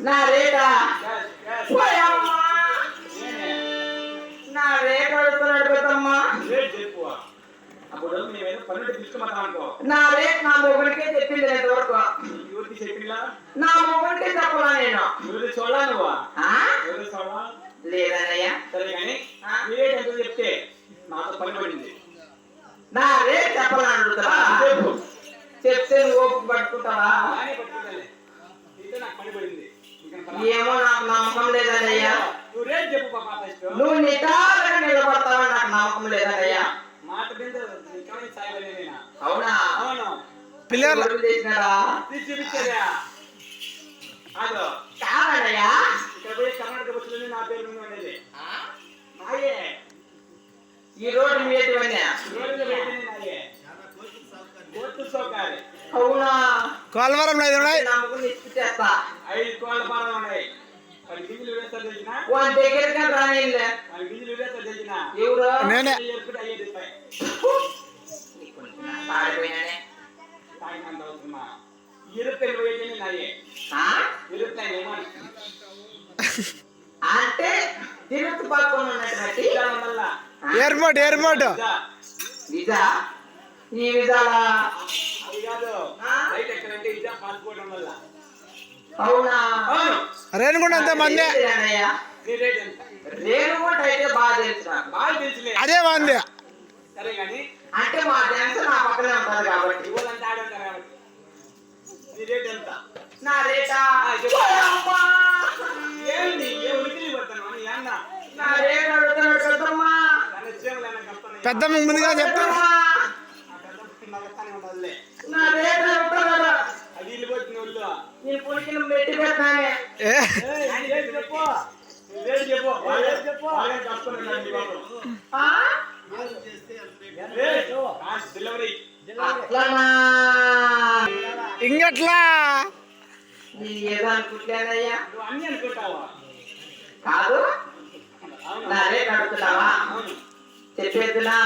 నా రేటా నా రేట్ అడుగుతున్నాడు పెద్దమ్మా. నా రేట్ నా మొగుడికే చెప్పింది ఇంతవరకు. నా మొగుడికే చెప్పలా నేను. లేదన్నయ్యా. చెప్తే నాతో పని పడింది. నా రేట్ చెప్పలా అడుగుతా. చెప్తే నువ్వు ఓపిక పట్టుకుంటావా? ఏమో నాకు నమ్మకం లేదన్నయ్యా. నువ్వు నిటారుగా నిలబడతావని నాకు నమ్మకం లేదన్నయ్యా. అవునా? పిల్లలు చేసినాడా? కాదన్నయ్యా. ఈ రోడ్డు మీదవన్నీ అవునా? కోలవరం లేదు ఉన్నాయి. చేస్తా 5 కోళ్ళ పాలన ఉన్నాయి. 10 గిన్నెలు వేస్తారు తెలిసిన వాళ్ళ దగ్గరికి రానిలే. 10 గిన్నెలు వేస్తారు తెలిసిన ఎవరు? నేనే. అంటే తిరుపతి పక్కన ఉన్నటువంటి ఎయిర్పోర్ట్ ఎయిర్పోర్ట్ విజా. ఈ విజాలా? అవునా? రేణుగుండ అంత మంది. రేణుగుంట అయితే బాగా తెలుసు. అదే మంది. సరే కానీ అంటే మా డ్యాన్స్ నా పక్కనే ఉంటారు కాబట్టి. నా రేటా నా రేట్ అడుగుతున్నాడు పెద్దమ్మా. పెద్దమ్మ ముందుగా చెప్పు. నా రేట్ అడుగుతున్నాడు. నేను పులికిన పెట్టి పెట్టానే. ఇంకట్లా ఏదో అనుకుంటానయ్యా. అన్ని అనుకుంటావా? కాదు, నా రేట్ అడుగుతున్నావా? చెప్పేద్దునా?